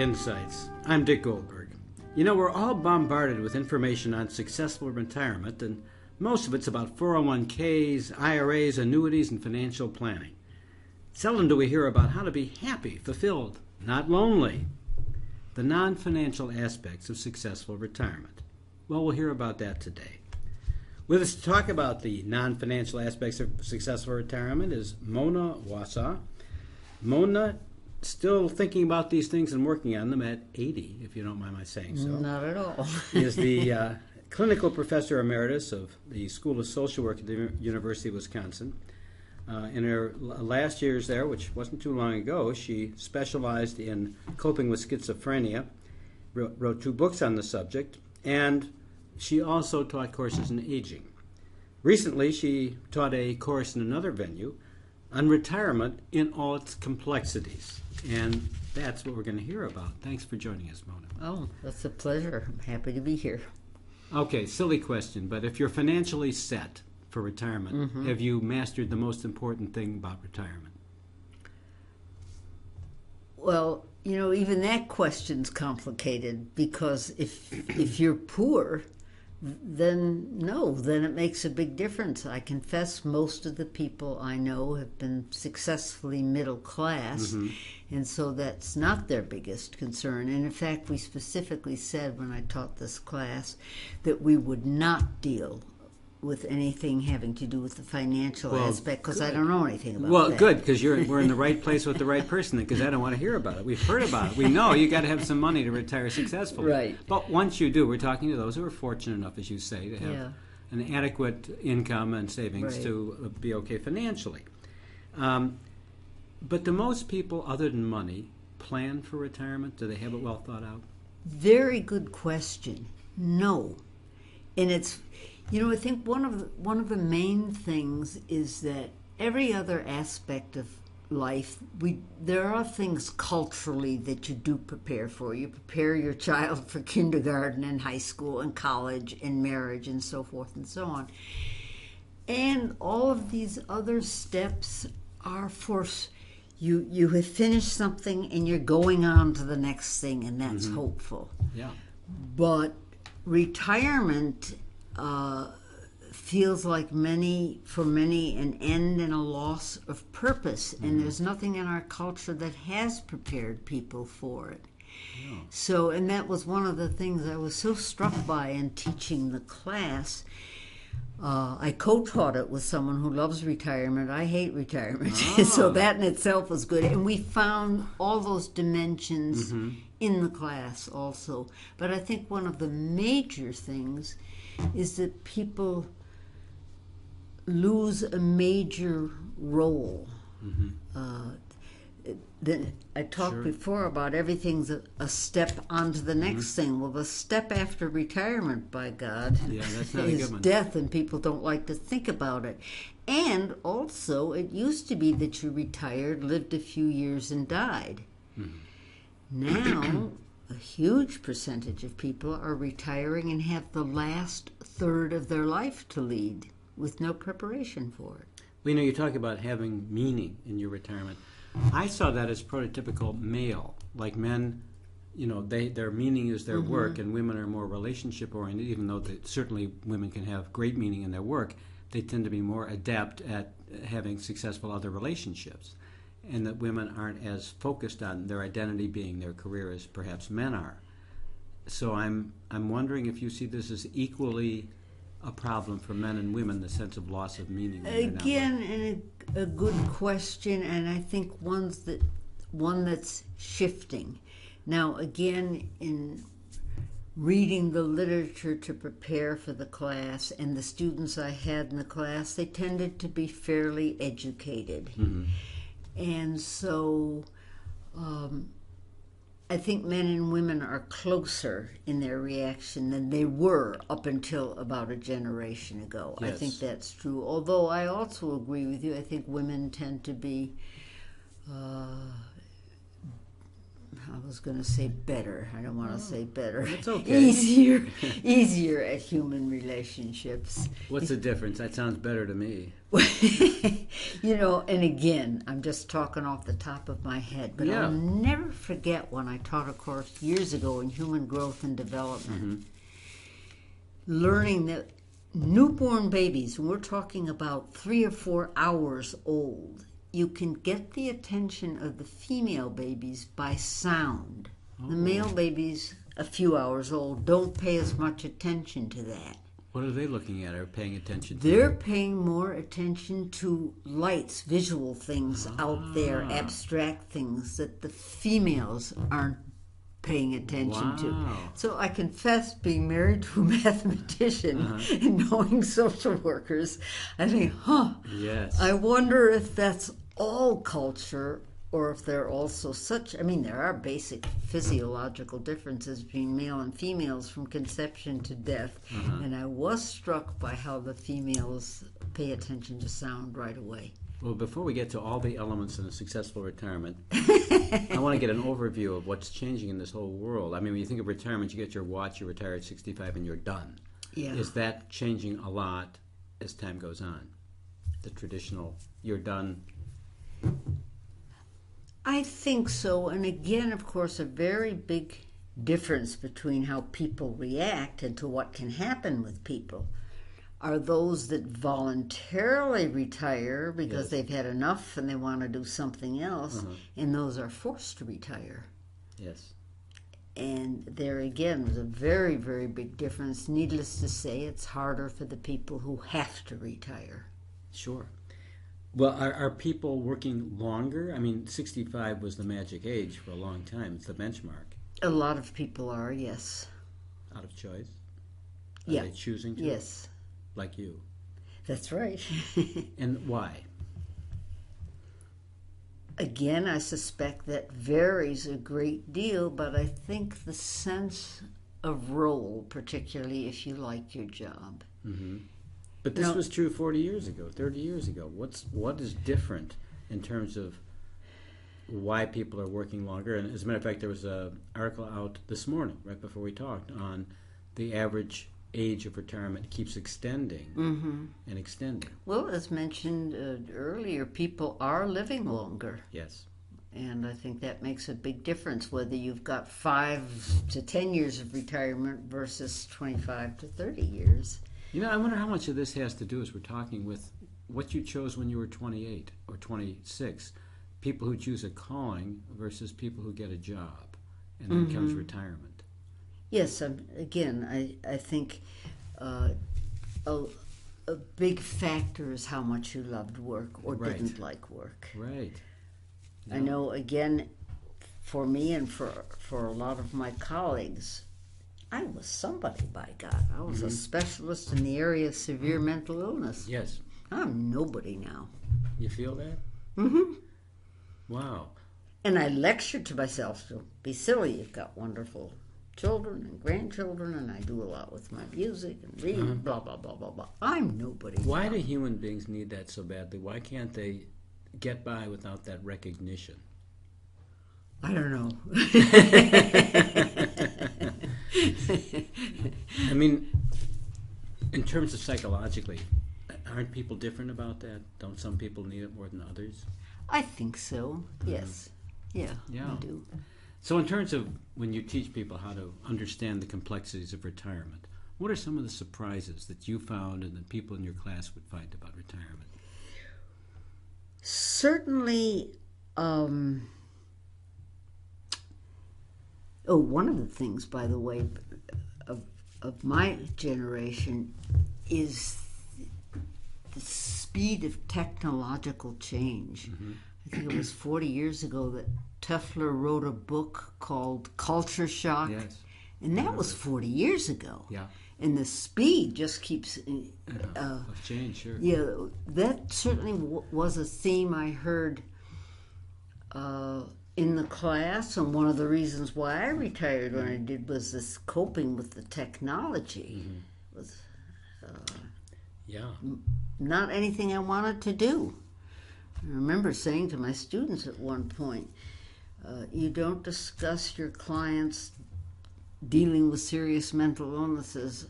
Insights. I'm Dick Goldberg. You know, we're all bombarded with information on successful retirement, and most of it's about 401ks, IRAs, annuities, and financial planning. Seldom do we hear about how to be happy, fulfilled, not lonely. The non-financial aspects of successful retirement. Well, we'll hear about that today. With us to talk about the non-financial aspects of successful retirement is Mona Wasow. Mona, still thinking about these things and working on them at 80, if you don't mind my saying so. Not at all. Is the clinical professor emeritus of the School of Social Work at the University of Wisconsin. In her last years there, which wasn't too long ago, she specialized in coping with schizophrenia, wrote 2 books on the subject, and she also taught courses in aging. Recently, she taught a course in another venue on retirement in all its complexities. And that's what we're going to hear about. Thanks for joining us, Mona. Oh, that's a pleasure. I'm happy to be here. Okay, silly question, but if you're financially set for retirement, have you mastered the most important thing about retirement? Well, you know, even that question's complicated because if you're poor, then it makes a big difference. I confess most of the people I know have been successfully middle class, and so that's not their biggest concern. And in fact, we specifically said when I taught this class that we would not deal with anything having to do with the financial aspect, because I don't know anything about that. Well, good, because we're in the right place with the right person, because I don't want to hear about it. We've heard about it. We know you got to have some money to retire successfully. Right. But once you do, we're talking to those who are fortunate enough, as you say, to have an adequate income and savings to be okay financially. But do most people, other than money, plan for retirement? Do they have it well thought out? Very good question. No. And it's... You know, I think one of the main things is that every other aspect of life, there are things culturally that you do prepare for. You prepare your child for kindergarten and high school and college and marriage and so forth and so on. And all of these other steps are for you have finished something and you're going on to the next thing, and that's hopeful. Yeah. But retirement feels like for many an end and a loss of purpose, and there's nothing in our culture that has prepared people for it. Yeah. So, and that was one of the things I was so struck by in teaching the class. I co-taught it with someone who loves retirement. I hate retirement. So that in itself was good. And we found all those dimensions in the class also. But I think one of the major things is that people lose a major role. I talked before about everything's a step onto the next thing. Well, the step after retirement, by God, that's not is a good one. Death, and people don't like to think about it. And also, it used to be that you retired, lived a few years, and died. Now, a huge percentage of people are retiring and have the last third of their life to lead with no preparation for it. Well, you know, you talk about having meaning in your retirement. I saw that as prototypical male. Like men, you know, their meaning is their work, and women are more relationship-oriented, even though certainly women can have great meaning in their work. They tend to be more adept at having successful other relationships, and that women aren't as focused on their identity being their career as perhaps men are. So I'm wondering if you see this as equally a problem for men and women, the sense of loss of meaning. Again, and a good question, and I think one that's shifting. Now, again, in reading the literature to prepare for the class, and the students I had in the class, they tended to be fairly educated. And so I think men and women are closer in their reaction than they were up until about a generation ago. Yes. I think that's true. Although I also agree with you, I think women tend to be, I was going to say better. I don't want to say better. It's okay. Easier at human relationships. What's the difference? That sounds better to me. And again, I'm just talking off the top of my head, but I'll never forget when I taught a course years ago in human growth and development, learning that newborn babies, when we're talking about 3 or 4 hours old, you can get the attention of the female babies by sound. The male babies, a few hours old, don't pay as much attention to that. What are they looking at or paying attention to? They're paying more attention to lights, visual things out there, abstract things that the females aren't paying attention to. So I confess, being married to a mathematician and knowing social workers, I think, yes. I wonder if that's all culture or if there are also there are basic physiological differences between male and females from conception to death. And I was struck by how the females pay attention to sound right away. Well, before we get to all the elements in a successful retirement, I want to get an overview of what's changing in this whole world. I mean, when you think of retirement, you get your watch, you retire at 65, and you're done. Yeah. Is that changing a lot as time goes on? The traditional, you're done? I think so. And again, of course, a very big difference between how people react and to what can happen with people are those that voluntarily retire because they've had enough and they want to do something else, and those are forced to retire. Yes. And there again was a very, very big difference. Needless to say, it's harder for the people who have to retire. Sure. Well, are people working longer? I mean, 65 was the magic age for a long time. It's the benchmark. A lot of people are, yes. Out of choice? Are they choosing to? Yes. Like you. That's right. And why? Again, I suspect that varies a great deal, but I think the sense of role, particularly if you like your job. But this was true 40 years ago, 30 years ago. What is different in terms of why people are working longer? And as a matter of fact, there was an article out this morning, right before we talked, on the average age of retirement keeps extending and extending. Well, as mentioned earlier, people are living longer. Yes. And I think that makes a big difference whether you've got 5 to 10 years of retirement versus 25 to 30 years. I wonder how much of this has to do, as we're talking, with what you chose when you were 28 or 26. People who choose a calling versus people who get a job. And then comes retirement. Yes, again, I think a big factor is how much you loved work or didn't like work. Right. Yeah. I know, again, for me and for a lot of my colleagues, I was somebody, by God. I was a specialist in the area of severe mental illness. Yes. I'm nobody now. You feel that? Wow. And I lectured to myself, so be silly, you've got wonderful children and grandchildren, and I do a lot with my music and read, blah, blah, blah, blah, blah. I'm nobody. Why do human beings need that so badly? Why can't they get by without that recognition? I don't know. I mean, in terms of psychologically, aren't people different about that? Don't some people need it more than others? I think so, yes. Yeah, Yeah. I do. So in terms of when you teach people how to understand the complexities of retirement, what are some of the surprises that you found and that people in your class would find about retirement? Certainly, one of the things, by the way, of my generation is the speed of technological change. I think it was 40 years ago that Toeffler wrote a book called Culture Shock. Yes. And that was 40 years ago. Yeah. And the speed just keeps... of change, sure. Yeah, that certainly was a theme I heard in the class. And one of the reasons why I retired when I did was this coping with the technology. It was not anything I wanted to do. I remember saying to my students at one point, You don't discuss your clients dealing with serious mental illnesses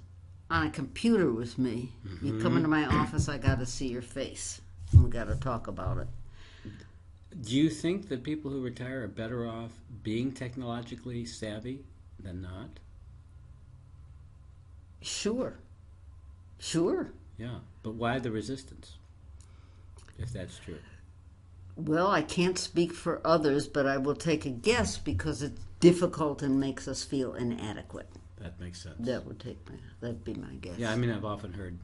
on a computer with me. You come into my office, I got to see your face. And we got to talk about it. Do you think that people who retire are better off being technologically savvy than not? Sure. Yeah, but why the resistance, if that's true? Well, I can't speak for others, but I will take a guess because it's difficult and makes us feel inadequate. That makes sense. That'd be my guess. Yeah, I mean, I've often heard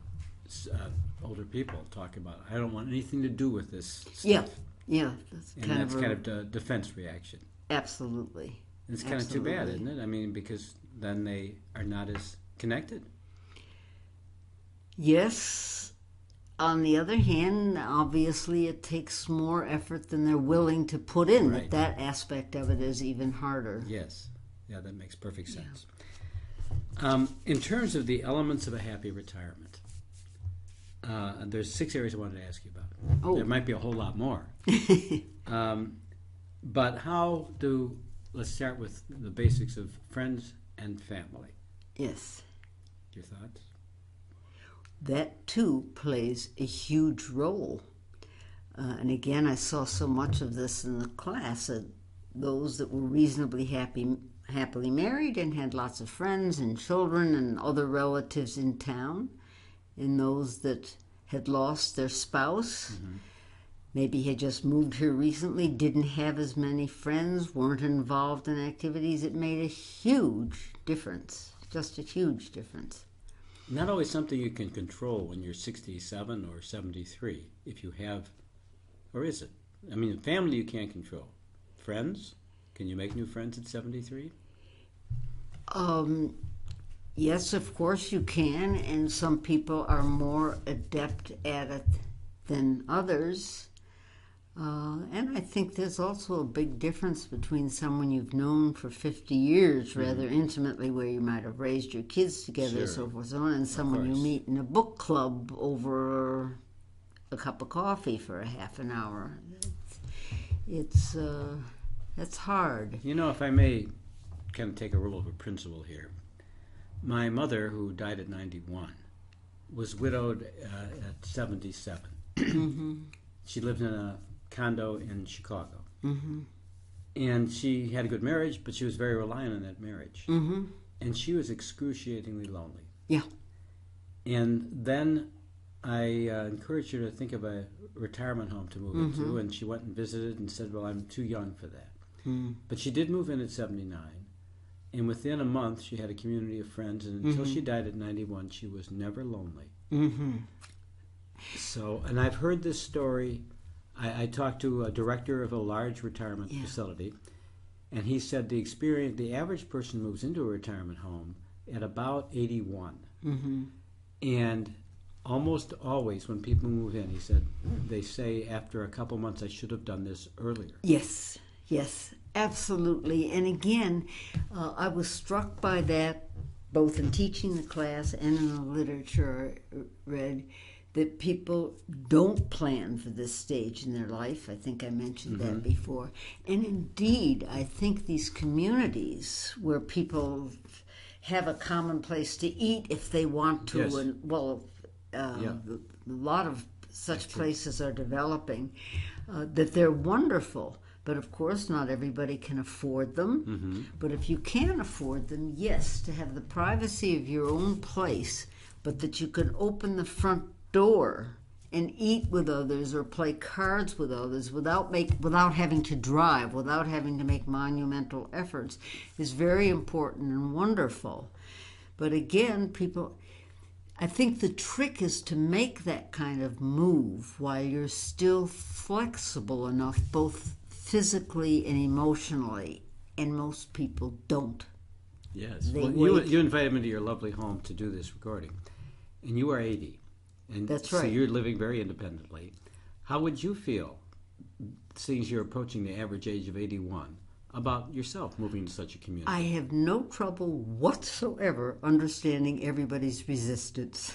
older people talk about, I don't want anything to do with this stuff. Yeah, that's kind of a defense reaction. Absolutely. And it's kind of too bad, isn't it? I mean, because then they are not as connected. Yes. On the other hand, obviously it takes more effort than they're willing to put in. Right. That aspect of it is even harder. Yes. Yeah, that makes perfect sense. In terms of the elements of a happy retirement, there's 6 areas I wanted to ask you about. Oh. There might be a whole lot more. But let's start with the basics of friends and family. Yes. Your thoughts? That too plays a huge role. And again, I saw so much of this in the class. Those that were reasonably happily married and had lots of friends and children and other relatives in town, and those that had lost their spouse, maybe had just moved here recently, didn't have as many friends, weren't involved in activities. It made a huge difference, just a huge difference. Not always something you can control when you're 67 or 73, if you have, or is it? I mean, family you can't control. Friends? Can you make new friends at 73? Yes, of course you can, and some people are more adept at it than others. And I think there's also a big difference between someone you've known for 50 years rather intimately, where you might have raised your kids together, Sure. so forth, and someone you meet in a book club over a cup of coffee for a half an hour. That's hard. You know, if I may kind of take a rule of a principle here. My mother, who died at 91, was widowed at 77. She lived in a condo in Chicago. And she had a good marriage, but she was very reliant on that marriage. And she was excruciatingly lonely. Yeah. And then I encouraged her to think of a retirement home to move into, and she went and visited and said, well, I'm too young for that. But she did move in at 79, and within a month she had a community of friends, and until she died at 91, she was never lonely. So, and I've heard this story. I talked to a director of a large retirement facility, and he said the average person moves into a retirement home at about 81. And almost always when people move in, he said, they say after a couple months, I should have done this earlier. Yes, absolutely. And again, I was struck by that both in teaching the class and in the literature I read, that people don't plan for this stage in their life. I think I mentioned that before. And indeed, I think these communities where people have a common place to eat if they want to, and a lot of such places are developing, that they're wonderful. But of course, not everybody can afford them. But if you can afford them, yes, to have the privacy of your own place, but that you can open the front door and eat with others or play cards with others without having to drive, without having to make monumental efforts, is very important and wonderful. But again, I think the trick is to make that kind of move while you're still flexible enough, both physically and emotionally, and most people don't. Yes. Well, you invited me to your lovely home to do this recording, and you are 80. And that's right. So you're living very independently. How would you feel, seeing as you're approaching the average age of 81, about yourself moving to such a community? I have no trouble whatsoever understanding everybody's resistance.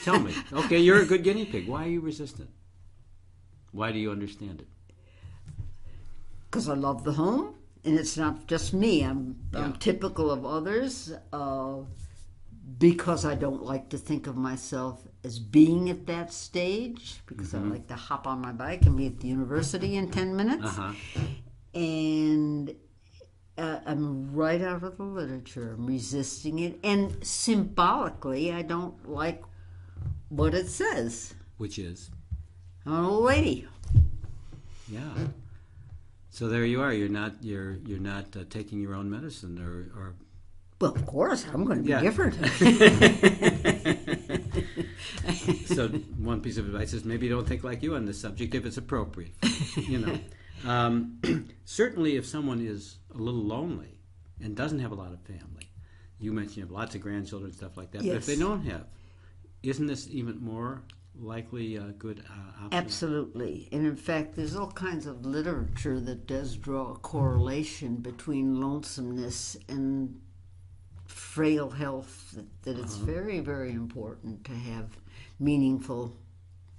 Tell me. Okay, you're a good guinea pig. Why are you resistant? Why do you understand it? Because I love the home. and it's not just me. I'm typical of others because I don't like to think of myself as being at that stage, because I like to hop on my bike and be at the university in 10 minutes. And I'm right out of the literature. I'm resisting it. And symbolically, I don't like what it says. Which is? I'm an old lady. Yeah. So there you are. You're not taking your own medicine, or well, of course, I'm going to be different. So one piece of advice is maybe don't think like you on this subject if it's appropriate. Certainly, if someone is a little lonely and doesn't have a lot of family, you mentioned you have lots of grandchildren, stuff like that. Yes. But if they don't have, isn't this even more likely a good option? Absolutely. And in fact, there's all kinds of literature that does draw a correlation between lonesomeness and frail health, that it's very, very important to have meaningful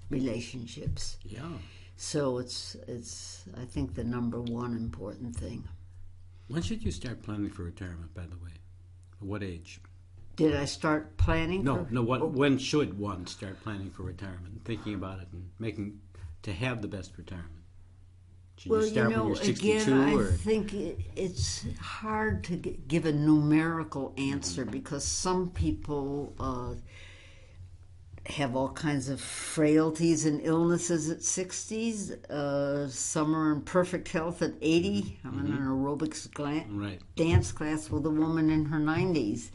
relationships. Yeah. So it's I think the number one important thing. When should you start planning for retirement, by the way? At what age? Did I start planning? When should one start planning for retirement and thinking about it and making to have the best retirement? Should you start when you're 62? Again, I think it's hard to give a numerical answer because some people have all kinds of frailties and illnesses at 60s. Some are in perfect health at 80. I'm in an aerobics dance class with a woman in her 90s.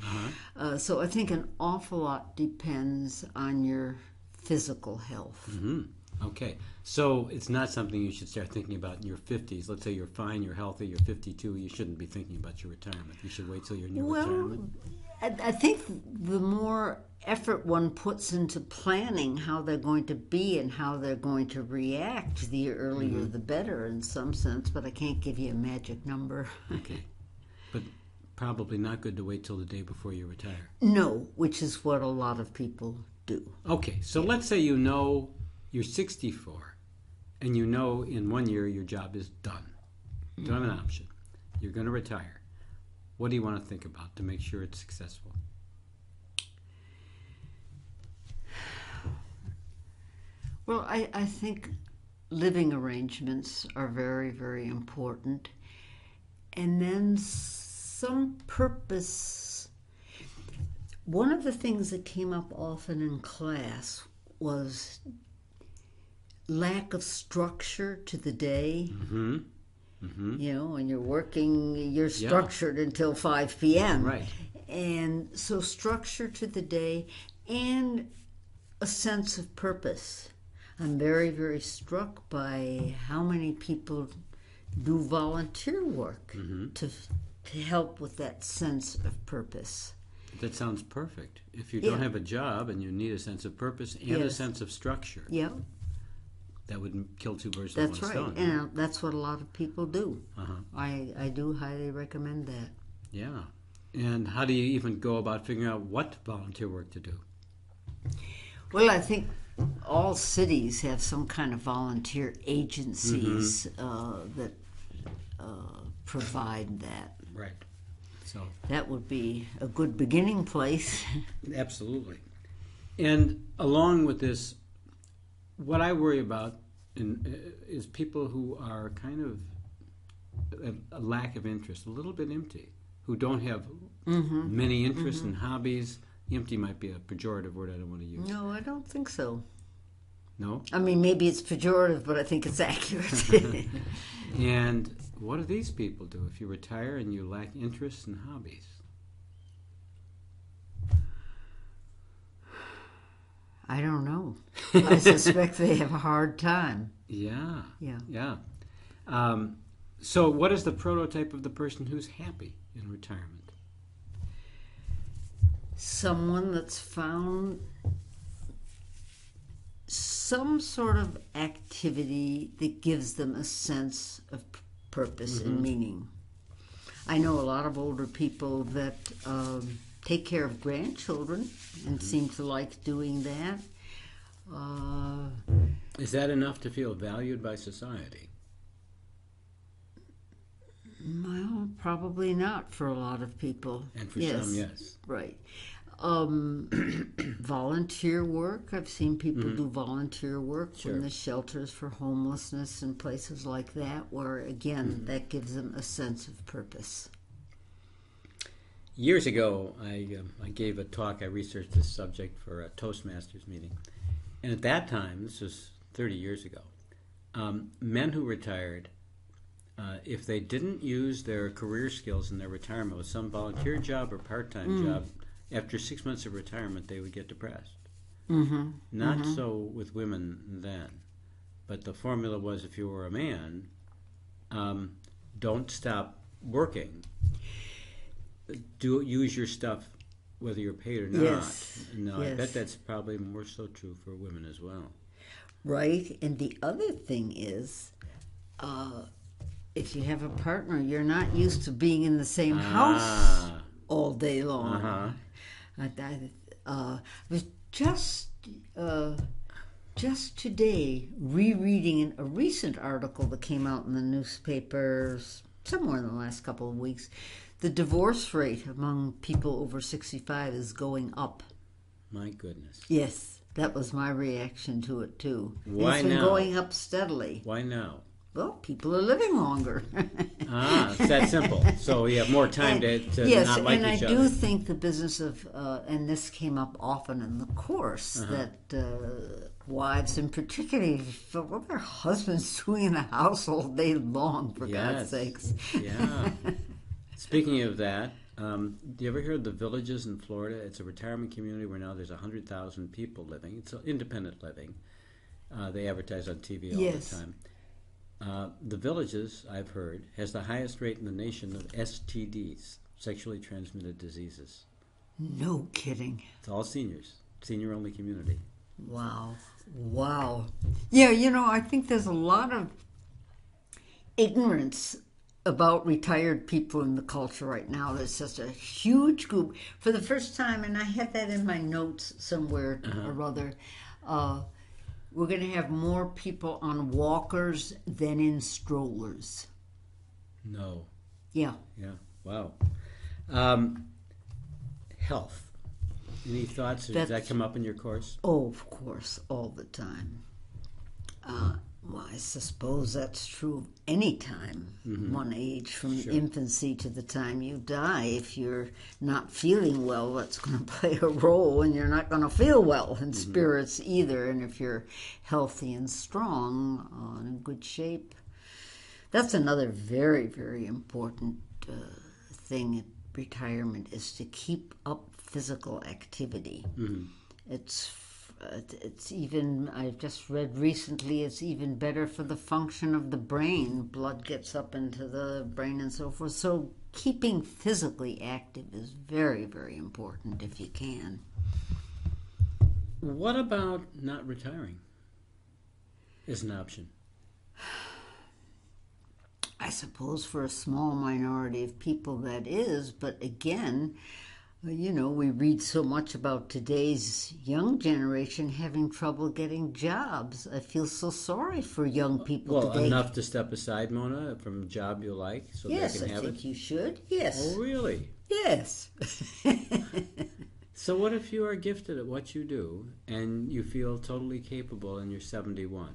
So I think an awful lot depends on your physical health. Okay, so it's not something you should start thinking about in your 50s. Let's say you're fine, you're healthy, you're 52. You shouldn't be thinking about your retirement. You should wait till your new retirement. I think the more effort one puts into planning how they're going to be and how they're going to react, the earlier the better in some sense, but I can't give you a magic number. Okay, but probably not good to wait till the day before you retire. No, which is what a lot of people do. Okay, so let's say you know you're 64 and you know in 1 year your job is done. You don't have an option. You're going to retire. What do you want to think about to make sure it's successful? Well, I think living arrangements are very, very important. And then some purpose. One of the things that came up often in class was lack of structure to the day. You know, when you're working, you're structured until 5 p.m. Right. And so structure to the day and a sense of purpose. I'm very, very struck by how many people do volunteer work to help with that sense of purpose. That sounds perfect. If you don't have a job and you need a sense of purpose and a sense of structure, that would kill two birds with one stone. That's right, and that's what a lot of people do. I do highly recommend that. Yeah. And how do you even go about figuring out what volunteer work to do? Well, I think all cities have some kind of volunteer agencies that provide that. Right. So that would be a good beginning place. Absolutely. And along with this, what I worry about is people who are kind of a lack of interest, a little bit empty, who don't have many interests and hobbies. Empty might be a pejorative word I don't want to use. No, I don't think so. No? I mean, maybe it's pejorative, but I think it's accurate. And what do these people do if you retire and you lack interests and hobbies? I don't know. I suspect they have a hard time. Yeah. So what is the prototype of the person who's happy in retirement? Someone that's found some sort of activity that gives them a sense of purpose and meaning. I know a lot of older people that take care of grandchildren and seem to like doing that. Is that enough to feel valued by society? Well, probably not for a lot of people. And for some, yes. Right. Volunteer work. I've seen people do volunteer work Sure. in the shelters for homelessness and places like that, where, again, that gives them a sense of purpose. Years ago, I gave a talk. I researched this subject for a Toastmasters meeting. And at that time, this was 30 years ago, men who retired, if they didn't use their career skills in their retirement with some volunteer job or part-time job, after 6 months of retirement, they would get depressed. Not so with women then. But the formula was, if you were a man, don't stop working. Use your stuff whether you're paid or not. Yes. No, Yes. I bet that's probably more so true for women as well. Right. And the other thing is, if you have a partner, you're not used to being in the same house all day long. I was just today rereading a recent article that came out in the newspapers somewhere in the last couple of weeks. The divorce rate among people over 65 is going up. My goodness. Yes, that was my reaction to it too. Why It's been now? going up steadily. Why now? Well, people are living longer. It's that simple. So you have more time to yes, not like and each I other. do think the business of, and this came up often in the course, that wives in particular feel what their husbands doing in the house all day long, for God's sakes. Yeah. Speaking of that, do you ever hear of the Villages in Florida? It's a retirement community where now there's 100,000 people living. It's independent living. They advertise on TV all Yes. the time. The Villages, I've heard, has the highest rate in the nation of STDs, sexually transmitted diseases. No kidding. It's all seniors, senior-only community. Wow. Yeah, I think there's a lot of ignorance about retired people in the culture right now. There's just a huge group. For the first time, and I had that in my notes somewhere or other, we're going to have more people on walkers than in strollers. No. Yeah. Yeah. Wow. Health. Any thoughts? Does that come up in your course? Oh, of course, all the time. Well, I suppose that's true of any time, one age, from infancy to the time you die. If you're not feeling well, that's going to play a role, and you're not going to feel well in spirits either. And if you're healthy and strong, and in good shape, that's another very, very important thing at retirement, is to keep up physical activity. It's even, I've just read recently, it's even better for the function of the brain. Blood gets up into the brain and so forth. So keeping physically active is very, very important if you can. What about not retiring as an option? I suppose for a small minority of people that is, but again, we read so much about today's young generation having trouble getting jobs. I feel so sorry for young people today. Enough to step aside, Mona, from a job you like, so yes, they can have I think it? you should. Yes. Oh, really? Yes. So what if you are gifted at what you do and you feel totally capable and you're 71?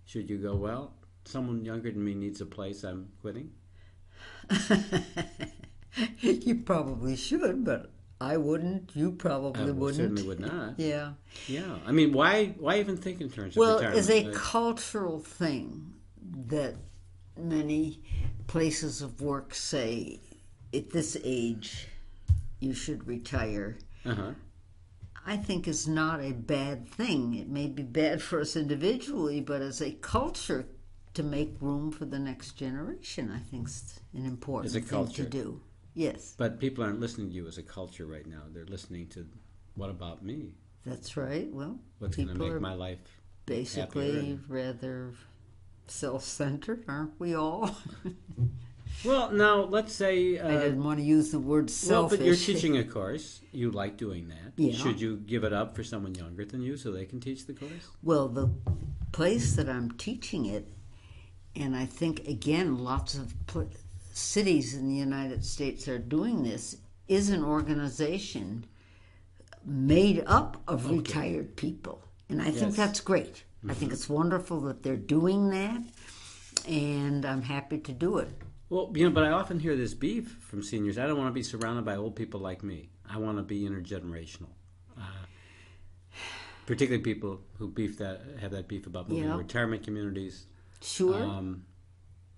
Should you go, well, someone younger than me needs a place, I'm quitting? You probably should, but I wouldn't. You probably wouldn't. Certainly would not. Yeah. Yeah. I mean, why even think in terms of retirement? Well, it's a cultural thing that many places of work say, at this age, you should retire. I think is not a bad thing. It may be bad for us individually, but as a culture, to make room for the next generation, I think is an important thing to do. Yes. But people aren't listening to you as a culture right now. They're listening to, what about me? That's right. Well, what's going to make my life basically rather self-centered, aren't we all? Well, now, let's say... I didn't want to use the word selfish. Well, but you're teaching a course. You like doing that. Yeah. Should you give it up for someone younger than you so they can teach the course? Well, the place that I'm teaching it, and I think, again, lots of cities in the United States are doing this is an organization made up of retired people. And I think that's great. Mm-hmm. I think it's wonderful that they're doing that, and I'm happy to do it. Well, but I often hear this beef from seniors. I don't want to be surrounded by old people like me. I want to be intergenerational. Particularly people who have that beef about moving to retirement communities. Sure.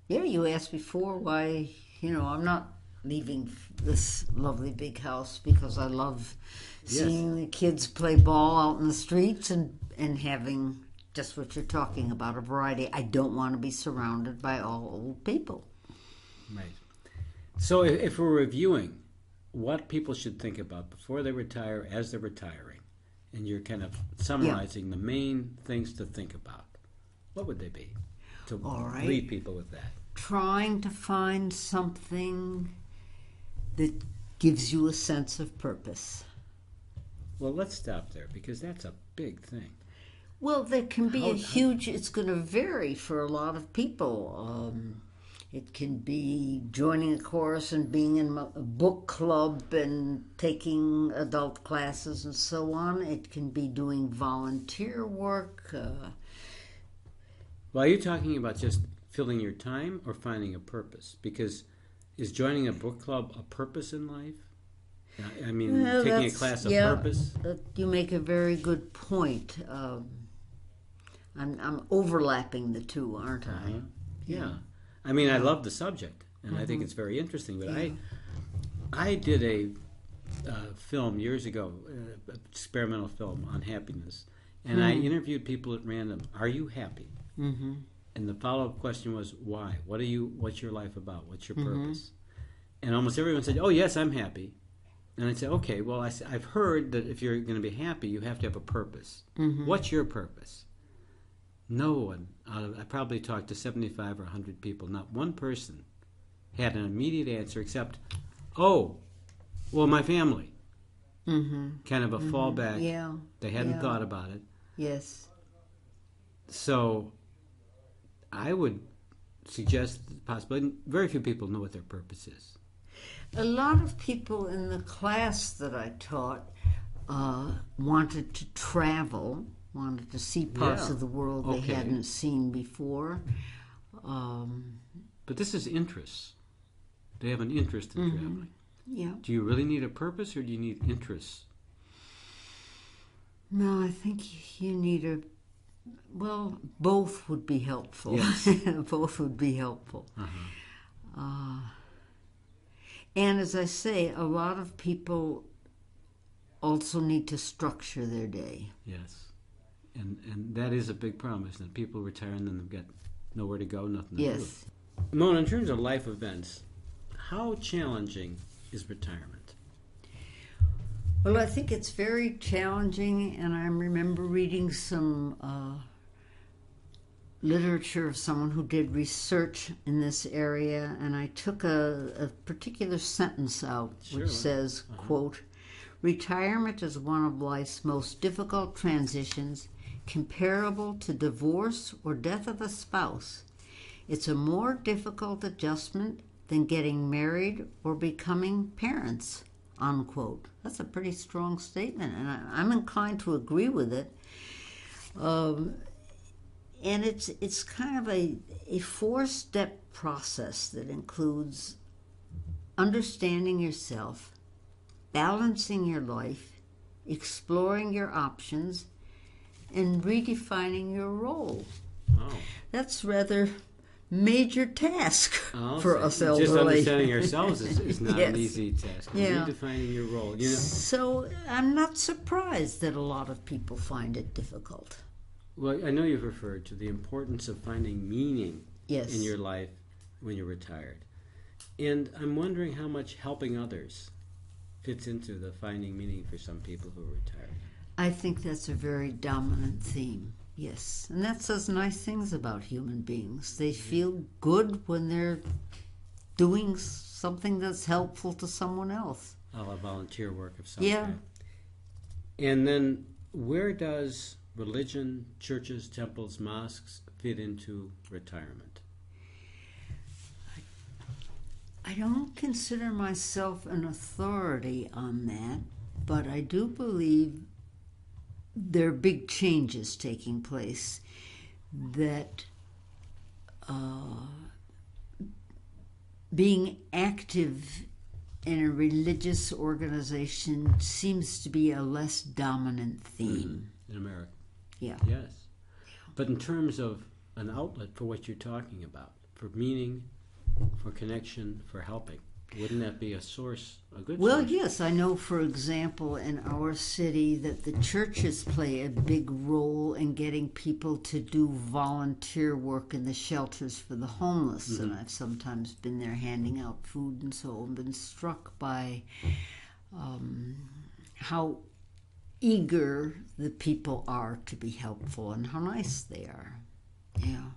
You asked before why, I'm not leaving this lovely big house because I love seeing the kids play ball out in the streets and having just what you're talking about, a variety. I don't want to be surrounded by all old people. Right. So if we're reviewing what people should think about before they retire, as they're retiring, and you're kind of summarizing the main things to think about, what would they be to leave people with that? Trying to find something that gives you a sense of purpose. Well, let's stop there because that's a big thing. Well, there can be it's going to vary for a lot of people. It can be joining a course and being in a book club and taking adult classes and so on. It can be doing volunteer work. Well, are you talking about just filling your time or finding a purpose? Because is joining a book club a purpose in life? I mean, taking a class of purpose? You make a very good point. I'm overlapping the two, aren't I? Yeah. I mean, I love the subject, and I think it's very interesting. But I did a film years ago, experimental film on happiness, and I interviewed people at random. Are you happy? Mm-hmm. And the follow-up question was, why? What's your life about? What's your purpose? And almost everyone said, oh, yes, I'm happy. And I said, okay, well, I've heard that if you're going to be happy, you have to have a purpose. Mm-hmm. What's your purpose? No one, I probably talked to 75 or 100 people, not one person had an immediate answer except, oh, well, my family. Mm-hmm. Kind of a fallback. Yeah. They hadn't thought about it. Yes. So I would suggest possibly very few people know what their purpose is. A lot of people in the class that I taught wanted to travel, wanted to see parts of the world they hadn't seen before. But this is interests. They have an interest in traveling. Yeah. Do you really need a purpose or do you need interests? No, I think you need both would be helpful. Yes. Both would be helpful. Uh-huh. And as I say, a lot of people also need to structure their day. Yes. And that is a big problem, isn't it? People retire and then they've got nowhere to go, nothing to do. Yes. Mona, in terms of life events, how challenging is retirement? Well, I think it's very challenging, and I remember reading some literature of someone who did research in this area, and I took a particular sentence out which says, quote, "Retirement is one of life's most difficult transitions, comparable to divorce or death of a spouse. It's a more difficult adjustment than getting married or becoming parents," unquote. That's a pretty strong statement, and I'm inclined to agree with it. And it's kind of a 4-step process that includes understanding yourself, balancing your life, exploring your options, and redefining your role. Oh. That's rather major task for us elderly. Just understanding ourselves is not an easy task. Redefining your role. So I'm not surprised that a lot of people find it difficult. Well, I know you've referred to the importance of finding meaning in your life when you're retired. And I'm wondering how much helping others fits into the finding meaning for some people who are retired. I think that's a very dominant theme, yes. And that says nice things about human beings. They feel good when they're doing something that's helpful to someone else. A volunteer work of some kind. And then where does religion, churches, temples, mosques fit into retirement? I don't consider myself an authority on that, but I do believe there are big changes taking place that being active in a religious organization seems to be a less dominant theme. In America. Yeah. Yes. But in terms of an outlet for what you're talking about, for meaning, for connection, for helping, wouldn't that be a source, a good Well, source? yes, I know, for example, in our city that the churches play a big role in getting people to do volunteer work in the shelters for the homeless. And I've sometimes been there handing out food and so on, been struck by how eager the people are to be helpful and how nice they are. Yeah.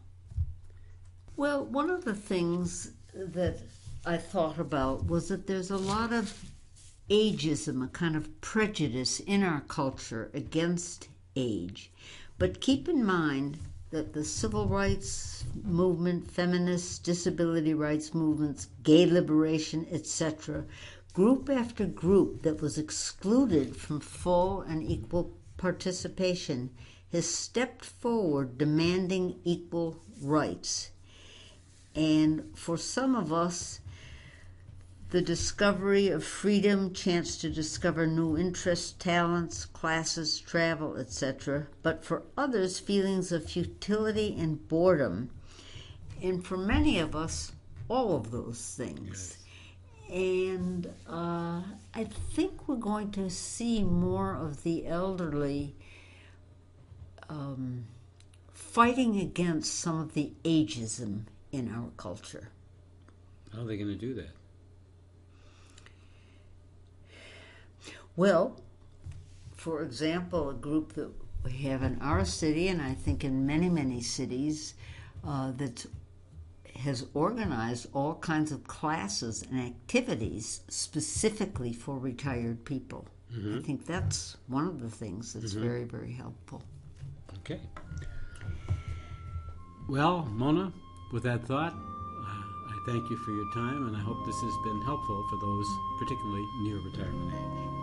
Well, one of the things that I thought about was that there's a lot of ageism, a kind of prejudice in our culture against age. But keep in mind that the civil rights movement, feminist, disability rights movements, gay liberation, etc., group after group that was excluded from full and equal participation has stepped forward demanding equal rights. And for some of us, the discovery of freedom, chance to discover new interests, talents, classes, travel, etc. But for others, feelings of futility and boredom. And for many of us, all of those things. Yes. And I think we're going to see more of the elderly fighting against some of the ageism in our culture. How are they going to do that? Well, for example, a group that we have in our city, and I think in many, many cities, that has organized all kinds of classes and activities specifically for retired people. I think that's one of the things that's very, very helpful. Okay. Well, Mona, with that thought, I thank you for your time, and I hope this has been helpful for those particularly near retirement age.